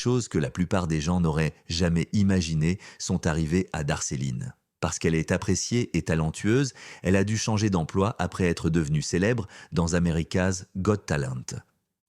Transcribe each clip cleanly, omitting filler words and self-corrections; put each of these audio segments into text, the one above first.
choses que la plupart des gens n'auraient jamais imaginées sont arrivées à Darceline. Parce qu'elle est appréciée et talentueuse, elle a dû changer d'emploi après être devenue célèbre dans America's Got Talent.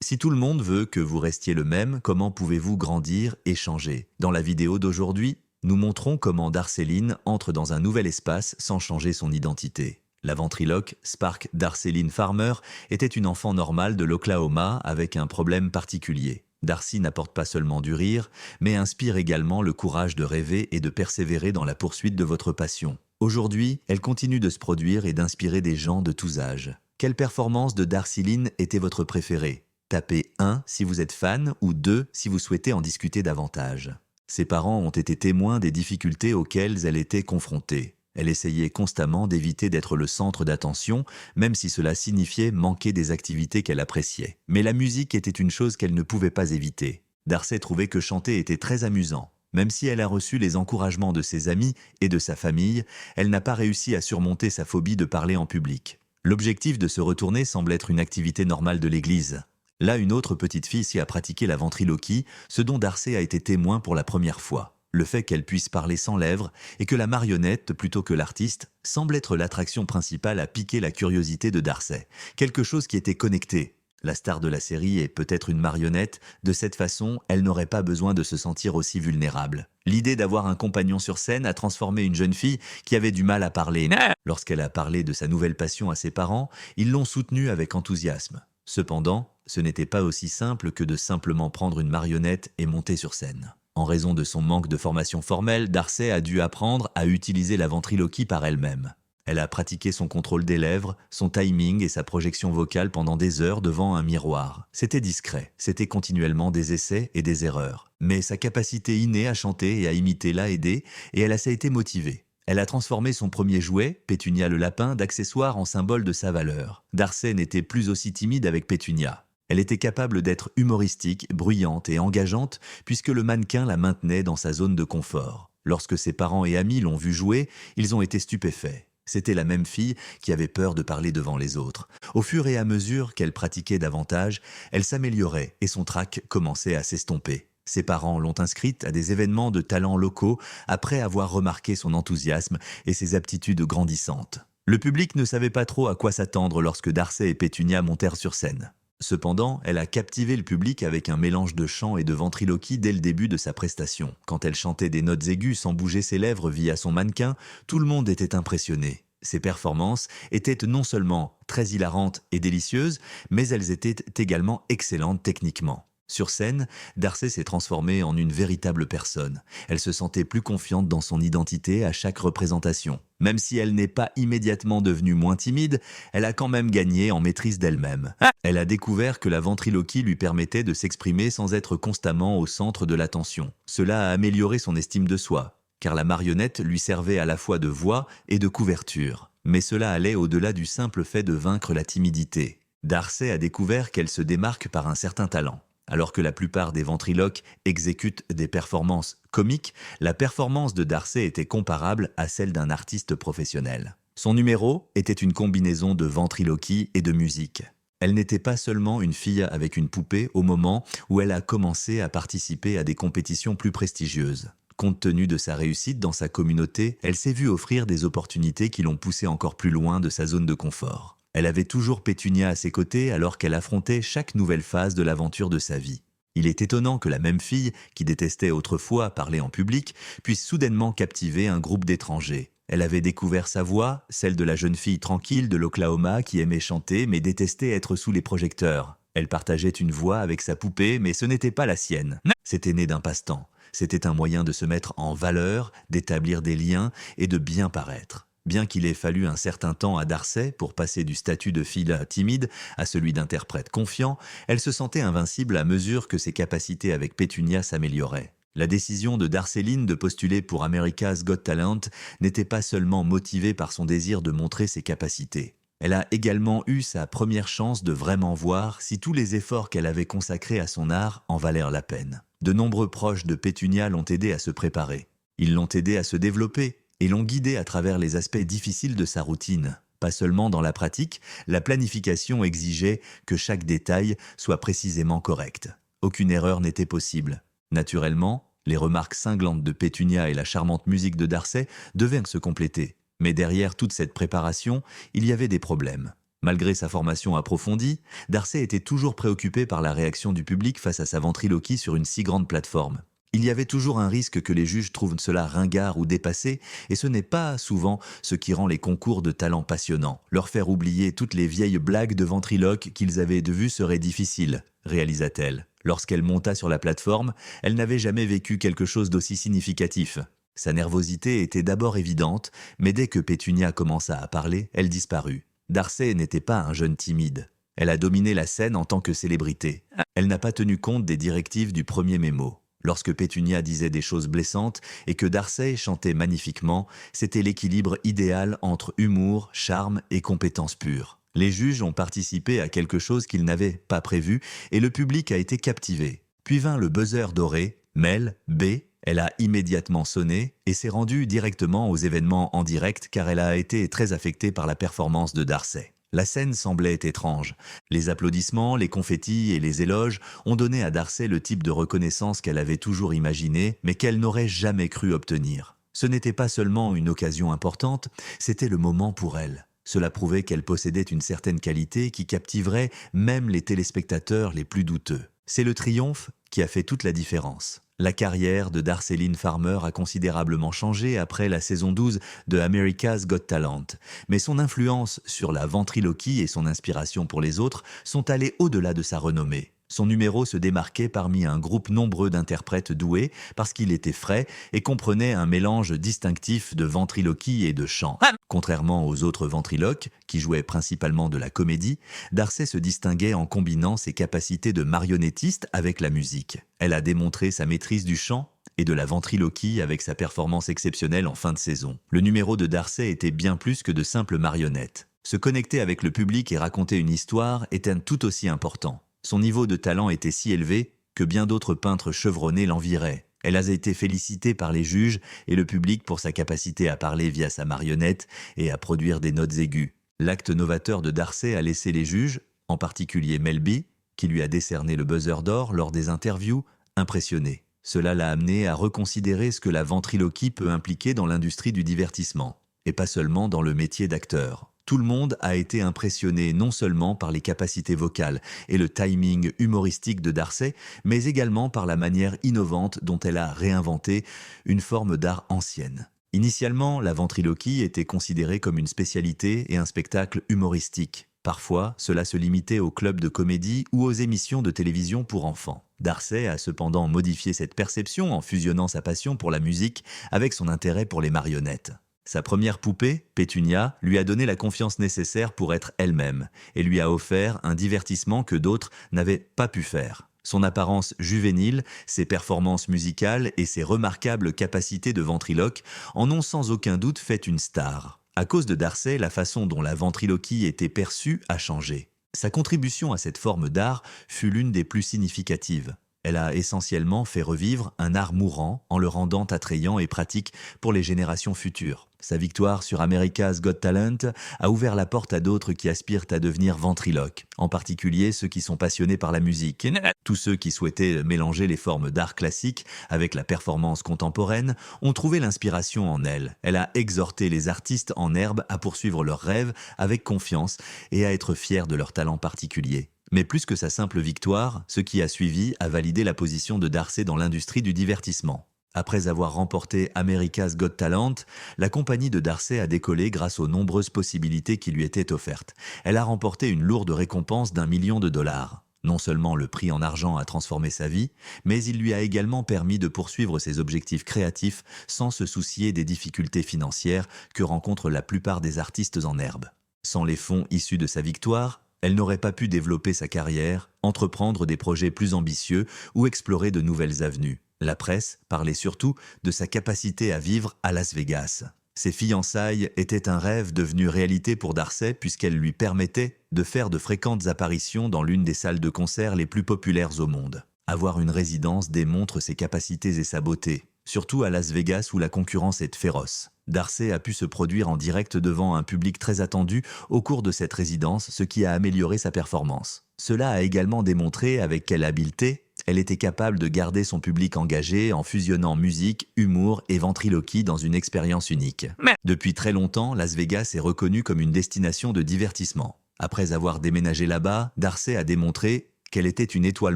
Si tout le monde veut que vous restiez le même, comment pouvez-vous grandir et changer? Dans la vidéo d'aujourd'hui, nous montrons comment Darceline entre dans un nouvel espace sans changer son identité. La ventriloque Spark Darceline Farmer était une enfant normale de l'Oklahoma avec un problème particulier. Darcy n'apporte pas seulement du rire, mais inspire également le courage de rêver et de persévérer dans la poursuite de votre passion. Aujourd'hui, elle continue de se produire et d'inspirer des gens de tous âges. Quelle performance de Darceline était votre préférée? Tapez 1 si vous êtes fan ou 2 si vous souhaitez en discuter davantage. Ses parents ont été témoins des difficultés auxquelles elle était confrontée. Elle essayait constamment d'éviter d'être le centre d'attention, même si cela signifiait manquer des activités qu'elle appréciait. Mais la musique était une chose qu'elle ne pouvait pas éviter. Darcy trouvait que chanter était très amusant. Même si elle a reçu les encouragements de ses amis et de sa famille, elle n'a pas réussi à surmonter sa phobie de parler en public. L'objectif de se retourner semble être une activité normale de l'église. Là, une autre petite fille s'y a pratiqué la ventriloquie, ce dont Darcy a été témoin pour la première fois. Le fait qu'elle puisse parler sans lèvres et que la marionnette, plutôt que l'artiste, semble être l'attraction principale a piqué la curiosité de Darcy. Quelque chose qui était connecté. La star de la série est peut-être une marionnette, de cette façon, elle n'aurait pas besoin de se sentir aussi vulnérable. L'idée d'avoir un compagnon sur scène a transformé une jeune fille qui avait du mal à parler. Lorsqu'elle a parlé de sa nouvelle passion à ses parents, ils l'ont soutenue avec enthousiasme. Cependant, ce n'était pas aussi simple que de simplement prendre une marionnette et monter sur scène. En raison de son manque de formation formelle, Darcy a dû apprendre à utiliser la ventriloquie par elle-même. Elle a pratiqué son contrôle des lèvres, son timing et sa projection vocale pendant des heures devant un miroir. C'était discret, c'était continuellement des essais et des erreurs. Mais sa capacité innée à chanter et à imiter l'a aidée et elle a été motivée. Elle a transformé son premier jouet, Pétunia le lapin, d'accessoire en symbole de sa valeur. Darcy n'était plus aussi timide avec Pétunia. Elle était capable d'être humoristique, bruyante et engageante puisque le mannequin la maintenait dans sa zone de confort. Lorsque ses parents et amis l'ont vue jouer, ils ont été stupéfaits. C'était la même fille qui avait peur de parler devant les autres. Au fur et à mesure qu'elle pratiquait davantage, elle s'améliorait et son trac commençait à s'estomper. Ses parents l'ont inscrite à des événements de talents locaux après avoir remarqué son enthousiasme et ses aptitudes grandissantes. Le public ne savait pas trop à quoi s'attendre lorsque Darcy et Pétunia montèrent sur scène. Cependant, elle a captivé le public avec un mélange de chant et de ventriloquie dès le début de sa prestation. Quand elle chantait des notes aiguës sans bouger ses lèvres via son mannequin, tout le monde était impressionné. Ses performances étaient non seulement très hilarantes et délicieuses, mais elles étaient également excellentes techniquement. Sur scène, Darcy s'est transformée en une véritable personne. Elle se sentait plus confiante dans son identité à chaque représentation. Même si elle n'est pas immédiatement devenue moins timide, elle a quand même gagné en maîtrise d'elle-même. Elle a découvert que la ventriloquie lui permettait de s'exprimer sans être constamment au centre de l'attention. Cela a amélioré son estime de soi, car la marionnette lui servait à la fois de voix et de couverture. Mais cela allait au-delà du simple fait de vaincre la timidité. Darcy a découvert qu'elle se démarque par un certain talent. Alors que la plupart des ventriloques exécutent des performances comiques, la performance de Darcy était comparable à celle d'un artiste professionnel. Son numéro était une combinaison de ventriloquie et de musique. Elle n'était pas seulement une fille avec une poupée au moment où elle a commencé à participer à des compétitions plus prestigieuses. Compte tenu de sa réussite dans sa communauté, elle s'est vue offrir des opportunités qui l'ont poussée encore plus loin de sa zone de confort. Elle avait toujours Pétunia à ses côtés alors qu'elle affrontait chaque nouvelle phase de l'aventure de sa vie. Il est étonnant que la même fille, qui détestait autrefois parler en public, puisse soudainement captiver un groupe d'étrangers. Elle avait découvert sa voix, celle de la jeune fille tranquille de l'Oklahoma qui aimait chanter mais détestait être sous les projecteurs. Elle partageait une voix avec sa poupée mais ce n'était pas la sienne. C'était né d'un passe-temps. C'était un moyen de se mettre en valeur, d'établir des liens et de bien paraître. Bien qu'il ait fallu un certain temps à Darcy pour passer du statut de fille timide à celui d'interprète confiant, elle se sentait invincible à mesure que ses capacités avec Pétunia s'amélioraient. La décision de Darceline de postuler pour America's Got Talent n'était pas seulement motivée par son désir de montrer ses capacités. Elle a également eu sa première chance de vraiment voir si tous les efforts qu'elle avait consacrés à son art en valèrent la peine. De nombreux proches de Pétunia l'ont aidée à se préparer. Ils l'ont aidée à se développer et l'ont guidée à travers les aspects difficiles de sa routine. Pas seulement dans la pratique, la planification exigeait que chaque détail soit précisément correct. Aucune erreur n'était possible. Naturellement, les remarques cinglantes de Pétunia et la charmante musique de Darcey devaient se compléter. Mais derrière toute cette préparation, il y avait des problèmes. Malgré sa formation approfondie, Darcey était toujours préoccupé par la réaction du public face à sa ventriloquie sur une si grande plateforme. Il y avait toujours un risque que les juges trouvent cela ringard ou dépassé, et ce n'est pas souvent ce qui rend les concours de talent passionnants. Leur faire oublier toutes les vieilles blagues de ventriloque qu'ils avaient vues serait difficile, réalisa-t-elle. Lorsqu'elle monta sur la plateforme, elle n'avait jamais vécu quelque chose d'aussi significatif. Sa nervosité était d'abord évidente, mais dès que Pétunia commença à parler, elle disparut. Darcey n'était pas un jeune timide. Elle a dominé la scène en tant que célébrité. Elle n'a pas tenu compte des directives du premier mémo. Lorsque Pétunia disait des choses blessantes et que Darcey chantait magnifiquement, c'était l'équilibre idéal entre humour, charme et compétence pure. Les juges ont participé à quelque chose qu'ils n'avaient pas prévu et le public a été captivé. Puis vint le buzzer doré, Mel B. Elle a immédiatement sonné et s'est rendue directement aux événements en direct car elle a été très affectée par la performance de Darcey. La scène semblait étrange. Les applaudissements, les confettis et les éloges ont donné à Darcey le type de reconnaissance qu'elle avait toujours imaginé, mais qu'elle n'aurait jamais cru obtenir. Ce n'était pas seulement une occasion importante, c'était le moment pour elle. Cela prouvait qu'elle possédait une certaine qualité qui captiverait même les téléspectateurs les plus douteux. C'est le triomphe qui a fait toute la différence. La carrière de Darcey Lynn Farmer a considérablement changé après la saison 12 de America's Got Talent, mais son influence sur la ventriloquie et son inspiration pour les autres sont allées au-delà de sa renommée. Son numéro se démarquait parmi un groupe nombreux d'interprètes doués parce qu'il était frais et comprenait un mélange distinctif de ventriloquie et de chant. Contrairement aux autres ventriloques, qui jouaient principalement de la comédie, Darcey se distinguait en combinant ses capacités de marionnettiste avec la musique. Elle a démontré sa maîtrise du chant et de la ventriloquie avec sa performance exceptionnelle en fin de saison. Le numéro de Darcey était bien plus que de simples marionnettes. Se connecter avec le public et raconter une histoire était tout aussi important. Son niveau de talent était si élevé que bien d'autres peintres chevronnés l'envieraient. Elle a été félicitée par les juges et le public pour sa capacité à parler via sa marionnette et à produire des notes aiguës. L'acte novateur de Darcey a laissé les juges, en particulier Mel B, qui lui a décerné le buzzer d'or lors des interviews, impressionnés. Cela l'a amené à reconsidérer ce que la ventriloquie peut impliquer dans l'industrie du divertissement, et pas seulement dans le métier d'acteur. Tout le monde a été impressionné non seulement par les capacités vocales et le timing humoristique de Darcey, mais également par la manière innovante dont elle a réinventé une forme d'art ancienne. Initialement, la ventriloquie était considérée comme une spécialité et un spectacle humoristique. Parfois, cela se limitait aux clubs de comédie ou aux émissions de télévision pour enfants. Darcey a cependant modifié cette perception en fusionnant sa passion pour la musique avec son intérêt pour les marionnettes. Sa première poupée, Pétunia, lui a donné la confiance nécessaire pour être elle-même et lui a offert un divertissement que d'autres n'avaient pas pu faire. Son apparence juvénile, ses performances musicales et ses remarquables capacités de ventriloque en ont sans aucun doute fait une star. À cause de Darcey, la façon dont la ventriloquie était perçue a changé. Sa contribution à cette forme d'art fut l'une des plus significatives. Elle a essentiellement fait revivre un art mourant en le rendant attrayant et pratique pour les générations futures. Sa victoire sur America's Got Talent a ouvert la porte à d'autres qui aspirent à devenir ventriloques, en particulier ceux qui sont passionnés par la musique. Tous ceux qui souhaitaient mélanger les formes d'art classique avec la performance contemporaine ont trouvé l'inspiration en elle. Elle a exhorté les artistes en herbe à poursuivre leurs rêves avec confiance et à être fiers de leur talent particulier. Mais plus que sa simple victoire, ce qui a suivi a validé la position de Darcey dans l'industrie du divertissement. Après avoir remporté America's Got Talent, la compagnie de Darcey a décollé grâce aux nombreuses possibilités qui lui étaient offertes. Elle a remporté une lourde récompense d'1 million de dollars. Non seulement le prix en argent a transformé sa vie, mais il lui a également permis de poursuivre ses objectifs créatifs sans se soucier des difficultés financières que rencontrent la plupart des artistes en herbe. Sans les fonds issus de sa victoire, elle n'aurait pas pu développer sa carrière, entreprendre des projets plus ambitieux ou explorer de nouvelles avenues. La presse parlait surtout de sa capacité à vivre à Las Vegas. Ses fiançailles étaient un rêve devenu réalité pour Darcey puisqu'elles lui permettaient de faire de fréquentes apparitions dans l'une des salles de concert les plus populaires au monde. Avoir une résidence démontre ses capacités et sa beauté, surtout à Las Vegas où la concurrence est féroce. Darcey a pu se produire en direct devant un public très attendu au cours de cette résidence, ce qui a amélioré sa performance. Cela a également démontré avec quelle habileté elle était capable de garder son public engagé en fusionnant musique, humour et ventriloquie dans une expérience unique. Depuis très longtemps, Las Vegas est reconnue comme une destination de divertissement. Après avoir déménagé là-bas, D'Arcy a démontré qu'elle était une étoile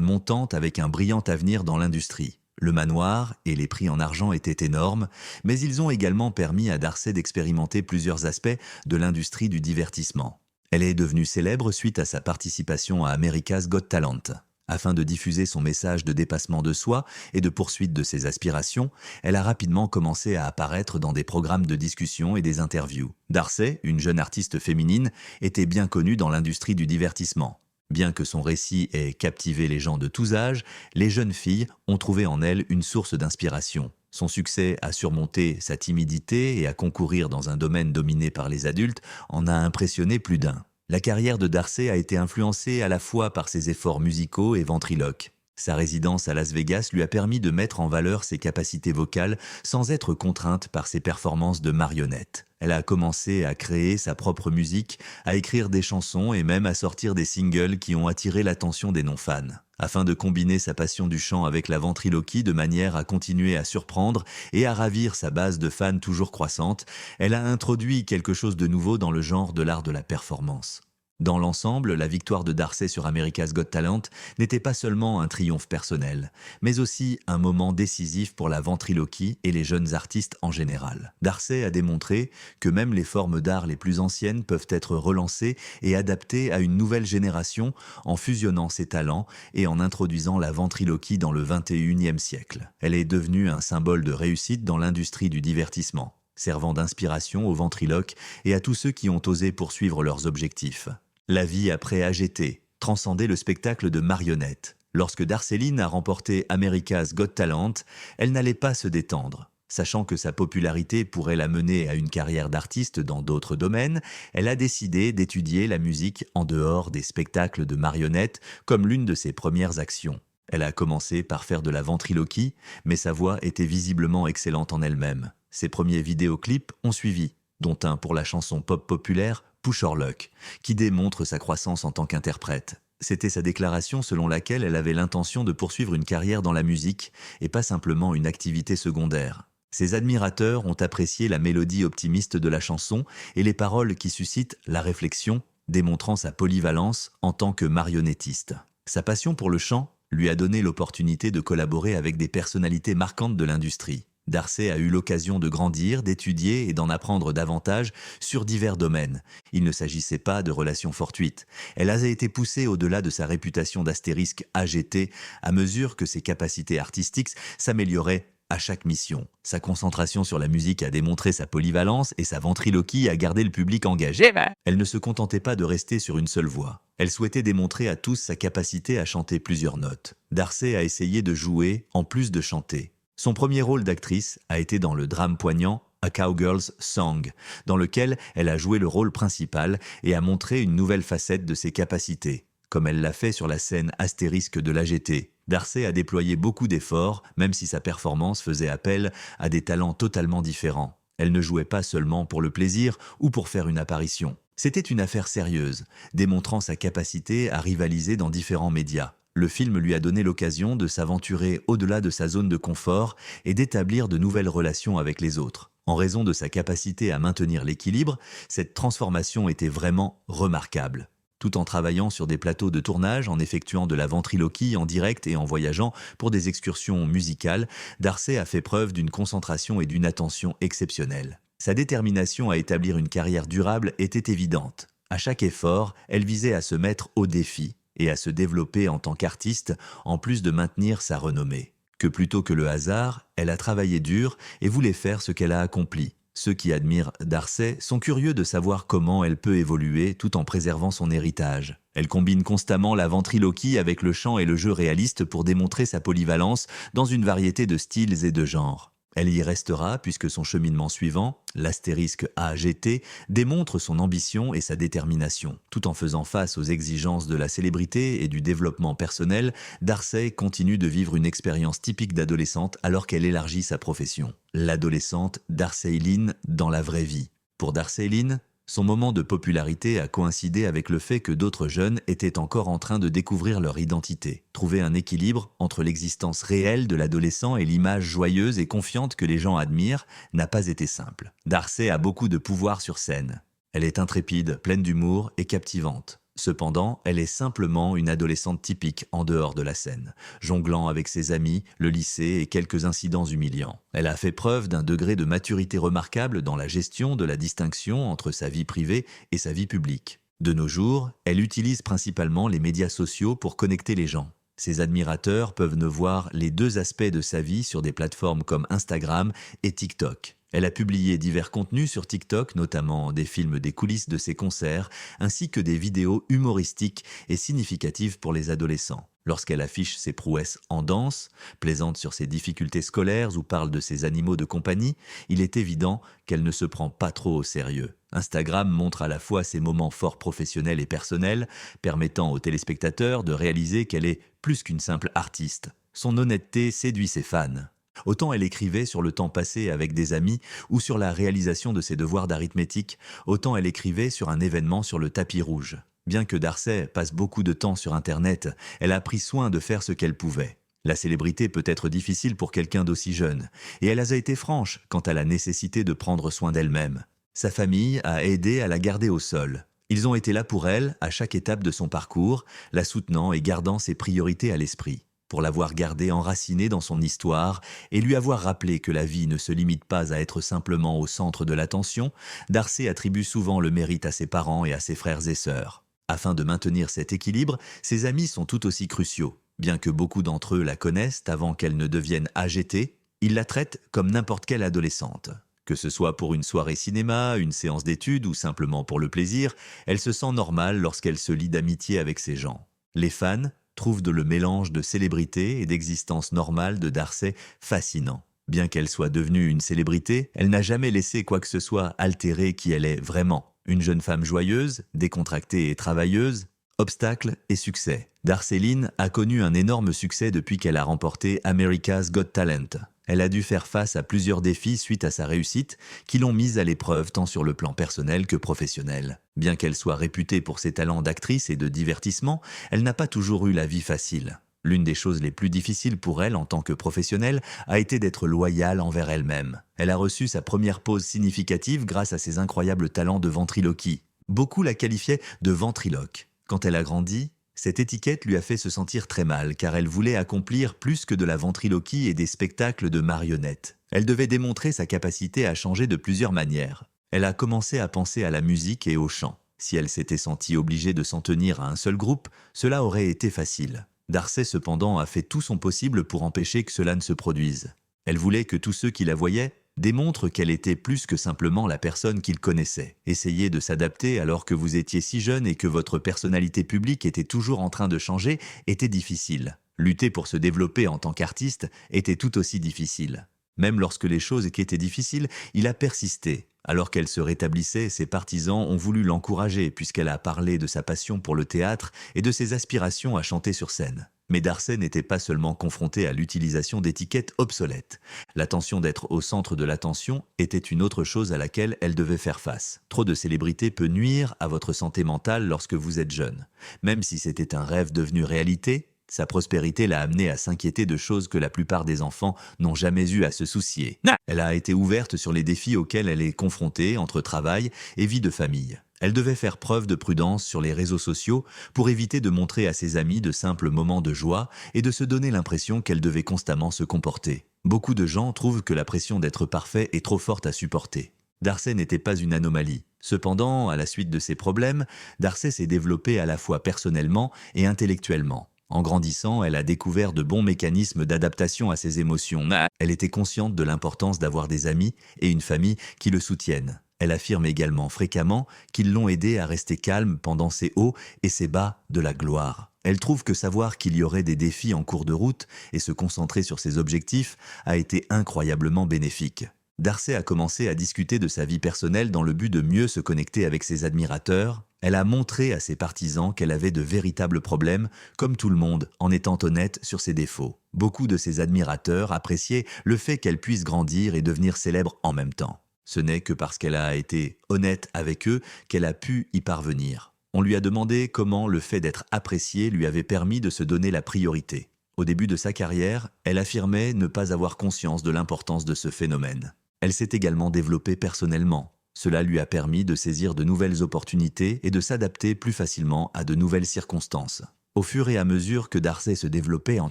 montante avec un brillant avenir dans l'industrie. Le manoir et les prix en argent étaient énormes, mais ils ont également permis à D'Arcy d'expérimenter plusieurs aspects de l'industrie du divertissement. Elle est devenue célèbre suite à sa participation à America's Got Talent. Afin de diffuser son message de dépassement de soi et de poursuite de ses aspirations, elle a rapidement commencé à apparaître dans des programmes de discussion et des interviews. D'Arcy, une jeune artiste féminine, était bien connue dans l'industrie du divertissement. Bien que son récit ait captivé les gens de tous âges, les jeunes filles ont trouvé en elle une source d'inspiration. Son succès à surmonter sa timidité et à concourir dans un domaine dominé par les adultes en a impressionné plus d'un. La carrière de D'Arcy a été influencée à la fois par ses efforts musicaux et ventriloques. Sa résidence à Las Vegas lui a permis de mettre en valeur ses capacités vocales sans être contrainte par ses performances de marionnette. Elle a commencé à créer sa propre musique, à écrire des chansons et même à sortir des singles qui ont attiré l'attention des non-fans. Afin de combiner sa passion du chant avec la ventriloquie de manière à continuer à surprendre et à ravir sa base de fans toujours croissante, elle a introduit quelque chose de nouveau dans le genre de l'art de la performance. Dans l'ensemble, la victoire de D'Arcy sur America's Got Talent n'était pas seulement un triomphe personnel, mais aussi un moment décisif pour la ventriloquie et les jeunes artistes en général. D'Arcy a démontré que même les formes d'art les plus anciennes peuvent être relancées et adaptées à une nouvelle génération en fusionnant ses talents et en introduisant la ventriloquie dans le XXIe siècle. Elle est devenue un symbole de réussite dans l'industrie du divertissement, servant d'inspiration aux ventriloques et à tous ceux qui ont osé poursuivre leurs objectifs. La vie après AGT, transcender le spectacle de marionnettes. Lorsque D'Arcy Lynn a remporté America's Got Talent, elle n'allait pas se détendre. Sachant que sa popularité pourrait la mener à une carrière d'artiste dans d'autres domaines, elle a décidé d'étudier la musique en dehors des spectacles de marionnettes comme l'une de ses premières actions. Elle a commencé par faire de la ventriloquie, mais sa voix était visiblement excellente en elle-même. Ses premiers vidéoclips ont suivi, dont un pour la chanson pop populaire Push Your Luck, qui démontre sa croissance en tant qu'interprète. C'était sa déclaration selon laquelle elle avait l'intention de poursuivre une carrière dans la musique et pas simplement une activité secondaire. Ses admirateurs ont apprécié la mélodie optimiste de la chanson et les paroles qui suscitent la réflexion, démontrant sa polyvalence en tant que marionnettiste. Sa passion pour le chant lui a donné l'opportunité de collaborer avec des personnalités marquantes de l'industrie. D'Arcy a eu l'occasion de grandir, d'étudier et d'en apprendre davantage sur divers domaines. Il ne s'agissait pas de relations fortuites. Elle a été poussée au-delà de sa réputation d'astérisque AGT à mesure que ses capacités artistiques s'amélioraient à chaque mission. Sa concentration sur la musique a démontré sa polyvalence et sa ventriloquie a gardé le public engagé. Elle ne se contentait pas de rester sur une seule voix. Elle souhaitait démontrer à tous sa capacité à chanter plusieurs notes. D'Arcy a essayé de jouer en plus de chanter. Son premier rôle d'actrice a été dans le drame poignant A Cowgirl's Song, dans lequel elle a joué le rôle principal et a montré une nouvelle facette de ses capacités, comme elle l'a fait sur la scène astérisque de l'AGT. D'Arcy a déployé beaucoup d'efforts, même si sa performance faisait appel à des talents totalement différents. Elle ne jouait pas seulement pour le plaisir ou pour faire une apparition. C'était une affaire sérieuse, démontrant sa capacité à rivaliser dans différents médias. Le film lui a donné l'occasion de s'aventurer au-delà de sa zone de confort et d'établir de nouvelles relations avec les autres. En raison de sa capacité à maintenir l'équilibre, cette transformation était vraiment remarquable. Tout en travaillant sur des plateaux de tournage, en effectuant de la ventriloquie en direct et en voyageant pour des excursions musicales, D'Arcy a fait preuve d'une concentration et d'une attention exceptionnelles. Sa détermination à établir une carrière durable était évidente. À chaque effort, elle visait à se mettre au défi et à se développer en tant qu'artiste, en plus de maintenir sa renommée. Que plutôt que le hasard, elle a travaillé dur et voulait faire ce qu'elle a accompli. Ceux qui admirent D'Arcy sont curieux de savoir comment elle peut évoluer tout en préservant son héritage. Elle combine constamment la ventriloquie avec le chant et le jeu réaliste pour démontrer sa polyvalence dans une variété de styles et de genres. Elle y restera puisque son cheminement suivant, l'astérisque AGT, démontre son ambition et sa détermination. Tout en faisant face aux exigences de la célébrité et du développement personnel, D'Arcy continue de vivre une expérience typique d'adolescente alors qu'elle élargit sa profession. L'adolescente D'Arcy Lynn dans la vraie vie. Pour D'Arcy Lynn, Son moment de popularité a coïncidé avec le fait que d'autres jeunes étaient encore en train de découvrir leur identité. Trouver un équilibre entre l'existence réelle de l'adolescent et l'image joyeuse et confiante que les gens admirent n'a pas été simple. Darcey a beaucoup de pouvoir sur scène. Elle est intrépide, pleine d'humour et captivante. Cependant, elle est simplement une adolescente typique en dehors de la scène, jonglant avec ses amis, le lycée et quelques incidents humiliants. Elle a fait preuve d'un degré de maturité remarquable dans la gestion de la distinction entre sa vie privée et sa vie publique. De nos jours, elle utilise principalement les médias sociaux pour connecter les gens. Ses admirateurs peuvent ne voir les deux aspects de sa vie sur des plateformes comme Instagram et TikTok. Elle a publié divers contenus sur TikTok, notamment des films des coulisses de ses concerts, ainsi que des vidéos humoristiques et significatives pour les adolescents. Lorsqu'elle affiche ses prouesses en danse, plaisante sur ses difficultés scolaires ou parle de ses animaux de compagnie, il est évident qu'elle ne se prend pas trop au sérieux. Instagram montre à la fois ses moments forts professionnels et personnels, permettant aux téléspectateurs de réaliser qu'elle est plus qu'une simple artiste. Son honnêteté séduit ses fans. Autant elle écrivait sur le temps passé avec des amis ou sur la réalisation de ses devoirs d'arithmétique, autant elle écrivait sur un événement sur le tapis rouge. Bien que Darcey passe beaucoup de temps sur Internet, elle a pris soin de faire ce qu'elle pouvait. La célébrité peut être difficile pour quelqu'un d'aussi jeune, et elle a été franche quant à la nécessité de prendre soin d'elle-même. Sa famille a aidé à la garder au sol. Ils ont été là pour elle à chaque étape de son parcours, la soutenant et gardant ses priorités à l'esprit. Pour l'avoir gardée enracinée dans son histoire et lui avoir rappelé que la vie ne se limite pas à être simplement au centre de l'attention, Darcey attribue souvent le mérite à ses parents et à ses frères et sœurs. Afin de maintenir cet équilibre, ses amis sont tout aussi cruciaux. Bien que beaucoup d'entre eux la connaissent avant qu'elle ne devienne AGT, ils la traitent comme n'importe quelle adolescente. Que ce soit pour une soirée cinéma, une séance d'études ou simplement pour le plaisir, elle se sent normale lorsqu'elle se lie d'amitié avec ces gens. Les fans trouve le mélange de célébrité et d'existence normale de Darcey fascinant. Bien qu'elle soit devenue une célébrité, elle n'a jamais laissé quoi que ce soit altérer qui elle est vraiment. Une jeune femme joyeuse, décontractée et travailleuse, obstacles et succès. Darcey Lynn a connu un énorme succès depuis qu'elle a remporté America's Got Talent. Elle a dû faire face à plusieurs défis suite à sa réussite qui l'ont mise à l'épreuve tant sur le plan personnel que professionnel. Bien qu'elle soit réputée pour ses talents d'actrice et de divertissement, elle n'a pas toujours eu la vie facile. L'une des choses les plus difficiles pour elle en tant que professionnelle a été d'être loyale envers elle-même. Elle a reçu sa première pause significative grâce à ses incroyables talents de ventriloquie. Beaucoup la qualifiaient de ventriloque. Quand elle a grandi, cette étiquette lui a fait se sentir très mal car elle voulait accomplir plus que de la ventriloquie et des spectacles de marionnettes. Elle devait démontrer sa capacité à changer de plusieurs manières. Elle a commencé à penser à la musique et au chant. Si elle s'était sentie obligée de s'en tenir à un seul groupe, cela aurait été facile. Darcey cependant a fait tout son possible pour empêcher que cela ne se produise. Elle voulait que tous ceux qui la voyaient démontre qu'elle était plus que simplement la personne qu'il connaissait. Essayer de s'adapter alors que vous étiez si jeune et que votre personnalité publique était toujours en train de changer était difficile. Lutter pour se développer en tant qu'artiste était tout aussi difficile. Même lorsque les choses étaient difficiles, il a persisté. Alors qu'elle se rétablissait, ses partisans ont voulu l'encourager puisqu'elle a parlé de sa passion pour le théâtre et de ses aspirations à chanter sur scène. Mais Darcey n'était pas seulement confrontée à l'utilisation d'étiquettes obsolètes. L'attention d'être au centre de l'attention était une autre chose à laquelle elle devait faire face. Trop de célébrité peut nuire à votre santé mentale lorsque vous êtes jeune. Même si c'était un rêve devenu réalité, sa prospérité l'a amenée à s'inquiéter de choses que la plupart des enfants n'ont jamais eu à se soucier. Elle a été ouverte sur les défis auxquels elle est confrontée entre travail et vie de famille. Elle devait faire preuve de prudence sur les réseaux sociaux pour éviter de montrer à ses amis de simples moments de joie et de se donner l'impression qu'elle devait constamment se comporter. Beaucoup de gens trouvent que la pression d'être parfait est trop forte à supporter. Darcey n'était pas une anomalie. Cependant, à la suite de ses problèmes, Darcey s'est développée à la fois personnellement et intellectuellement. En grandissant, elle a découvert de bons mécanismes d'adaptation à ses émotions. Elle était consciente de l'importance d'avoir des amis et une famille qui le soutiennent. Elle affirme également fréquemment qu'ils l'ont aidée à rester calme pendant ses hauts et ses bas de la gloire. Elle trouve que savoir qu'il y aurait des défis en cours de route et se concentrer sur ses objectifs a été incroyablement bénéfique. Darcey a commencé à discuter de sa vie personnelle dans le but de mieux se connecter avec ses admirateurs. Elle a montré à ses partisans qu'elle avait de véritables problèmes, comme tout le monde, en étant honnête sur ses défauts. Beaucoup de ses admirateurs appréciaient le fait qu'elle puisse grandir et devenir célèbre en même temps. Ce n'est que parce qu'elle a été honnête avec eux qu'elle a pu y parvenir. On lui a demandé comment le fait d'être appréciée lui avait permis de se donner la priorité. Au début de sa carrière, elle affirmait ne pas avoir conscience de l'importance de ce phénomène. Elle s'est également développée personnellement. Cela lui a permis de saisir de nouvelles opportunités et de s'adapter plus facilement à de nouvelles circonstances. Au fur et à mesure que Darcey se développait en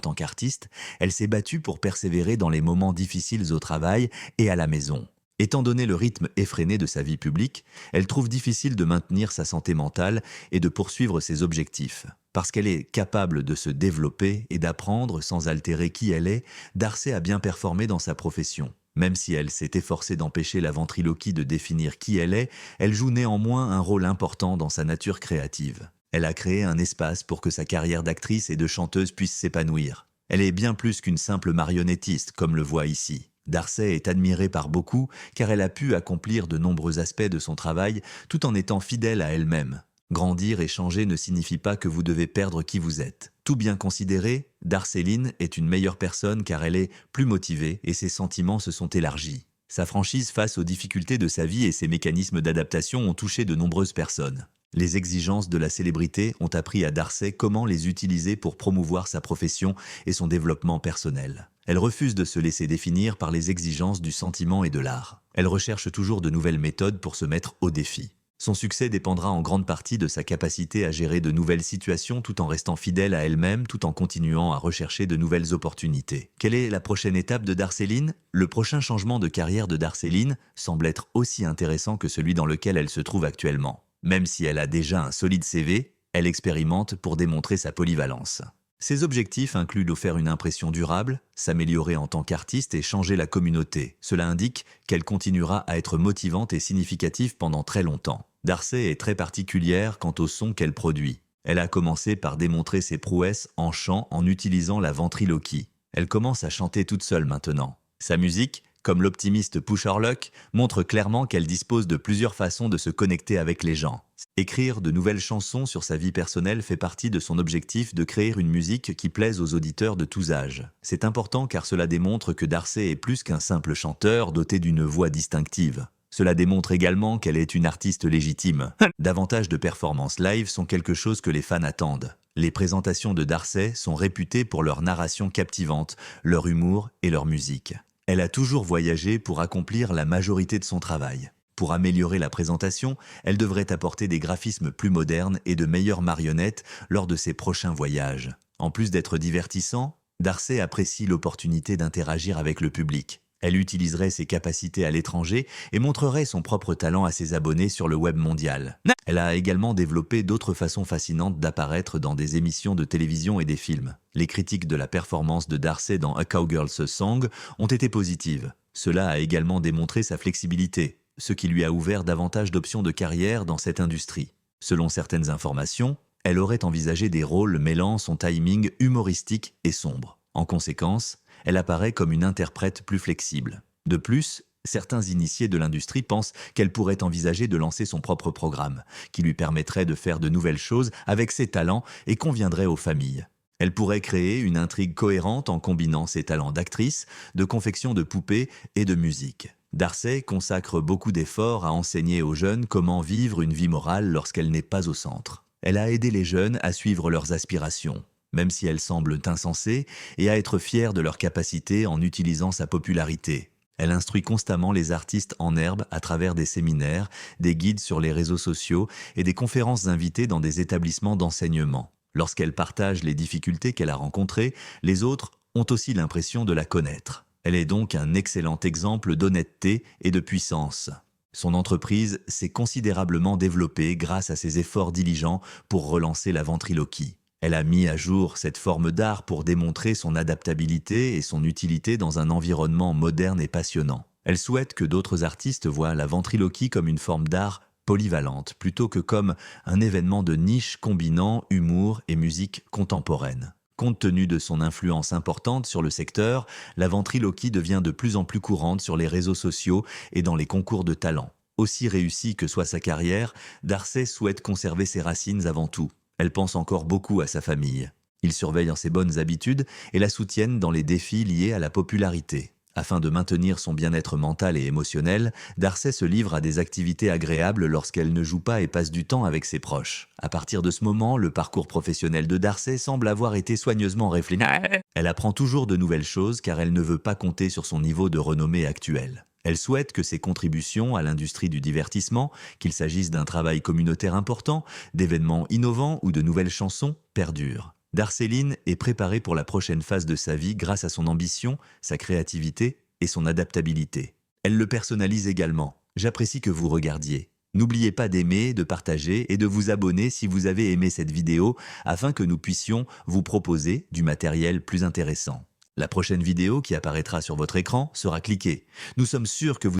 tant qu'artiste, elle s'est battue pour persévérer dans les moments difficiles au travail et à la maison. Étant donné le rythme effréné de sa vie publique, elle trouve difficile de maintenir sa santé mentale et de poursuivre ses objectifs. Parce qu'elle est capable de se développer et d'apprendre sans altérer qui elle est, Darcey a bien performé dans sa profession. Même si elle s'est efforcée d'empêcher la ventriloquie de définir qui elle est, elle joue néanmoins un rôle important dans sa nature créative. Elle a créé un espace pour que sa carrière d'actrice et de chanteuse puisse s'épanouir. Elle est bien plus qu'une simple marionnettiste, comme le voit ici. Darcey est admirée par beaucoup car elle a pu accomplir de nombreux aspects de son travail tout en étant fidèle à elle-même. Grandir et changer ne signifie pas que vous devez perdre qui vous êtes. Tout bien considéré, Darceline est une meilleure personne car elle est plus motivée et ses sentiments se sont élargis. Sa franchise face aux difficultés de sa vie et ses mécanismes d'adaptation ont touché de nombreuses personnes. Les exigences de la célébrité ont appris à Darcey comment les utiliser pour promouvoir sa profession et son développement personnel. Elle refuse de se laisser définir par les exigences du sentiment et de l'art. Elle recherche toujours de nouvelles méthodes pour se mettre au défi. Son succès dépendra en grande partie de sa capacité à gérer de nouvelles situations tout en restant fidèle à elle-même, tout en continuant à rechercher de nouvelles opportunités. Quelle est la prochaine étape de Darceline ? Le prochain changement de carrière de Darceline semble être aussi intéressant que celui dans lequel elle se trouve actuellement. Même si elle a déjà un solide CV, elle expérimente pour démontrer sa polyvalence. Ses objectifs incluent de faire une impression durable, s'améliorer en tant qu'artiste et changer la communauté. Cela indique qu'elle continuera à être motivante et significative pendant très longtemps. Darcey est très particulière quant au son qu'elle produit. Elle a commencé par démontrer ses prouesses en chant en utilisant la ventriloquie. Elle commence à chanter toute seule maintenant. Sa musique, comme l'optimiste Pusher Luck, montre clairement qu'elle dispose de plusieurs façons de se connecter avec les gens. Écrire de nouvelles chansons sur sa vie personnelle fait partie de son objectif de créer une musique qui plaise aux auditeurs de tous âges. C'est important car cela démontre que Darcey est plus qu'un simple chanteur doté d'une voix distinctive. Cela démontre également qu'elle est une artiste légitime. Davantage de performances live sont quelque chose que les fans attendent. Les présentations de Darcey sont réputées pour leur narration captivante, leur humour et leur musique. Elle a toujours voyagé pour accomplir la majorité de son travail. Pour améliorer la présentation, elle devrait apporter des graphismes plus modernes et de meilleures marionnettes lors de ses prochains voyages. En plus d'être divertissant, Darcey apprécie l'opportunité d'interagir avec le public. Elle utiliserait ses capacités à l'étranger et montrerait son propre talent à ses abonnés sur le web mondial. Elle a également développé d'autres façons fascinantes d'apparaître dans des émissions de télévision et des films. Les critiques de la performance de Darcey dans A Cowgirl's Song ont été positives. Cela a également démontré sa flexibilité, ce qui lui a ouvert davantage d'options de carrière dans cette industrie. Selon certaines informations, elle aurait envisagé des rôles mêlant son timing humoristique et sombre. En conséquence, elle apparaît comme une interprète plus flexible. De plus, certains initiés de l'industrie pensent qu'elle pourrait envisager de lancer son propre programme, qui lui permettrait de faire de nouvelles choses avec ses talents et conviendrait aux familles. Elle pourrait créer une intrigue cohérente en combinant ses talents d'actrice, de confection de poupées et de musique. Darcey consacre beaucoup d'efforts à enseigner aux jeunes comment vivre une vie morale lorsqu'elle n'est pas au centre. Elle a aidé les jeunes à suivre leurs aspirations, même si elles semblent insensées, et à être fière de leurs capacités en utilisant sa popularité. Elle instruit constamment les artistes en herbe à travers des séminaires, des guides sur les réseaux sociaux et des conférences invitées dans des établissements d'enseignement. Lorsqu'elle partage les difficultés qu'elle a rencontrées, les autres ont aussi l'impression de la connaître. Elle est donc un excellent exemple d'honnêteté et de puissance. Son entreprise s'est considérablement développée grâce à ses efforts diligents pour relancer la ventriloquie. Elle a mis à jour cette forme d'art pour démontrer son adaptabilité et son utilité dans un environnement moderne et passionnant. Elle souhaite que d'autres artistes voient la ventriloquie comme une forme d'art polyvalente, plutôt que comme un événement de niche combinant humour et musique contemporaine. Compte tenu de son influence importante sur le secteur, la ventriloquie devient de plus en plus courante sur les réseaux sociaux et dans les concours de talent. Aussi réussie que soit sa carrière, Darcey souhaite conserver ses racines avant tout. Elle pense encore beaucoup à sa famille. Ils surveillent ses bonnes habitudes et la soutiennent dans les défis liés à la popularité. Afin de maintenir son bien-être mental et émotionnel, Darcey se livre à des activités agréables lorsqu'elle ne joue pas et passe du temps avec ses proches. À partir de ce moment, le parcours professionnel de Darcey semble avoir été soigneusement réfléchi. Elle apprend toujours de nouvelles choses car elle ne veut pas compter sur son niveau de renommée actuel. Elle souhaite que ses contributions à l'industrie du divertissement, qu'il s'agisse d'un travail communautaire important, d'événements innovants ou de nouvelles chansons, perdurent. Darceline est préparée pour la prochaine phase de sa vie grâce à son ambition, sa créativité et son adaptabilité. Elle le personnalise également. J'apprécie que vous regardiez. N'oubliez pas d'aimer, de partager et de vous abonner si vous avez aimé cette vidéo afin que nous puissions vous proposer du matériel plus intéressant. La prochaine vidéo qui apparaîtra sur votre écran sera cliquée. Nous sommes sûrs que vous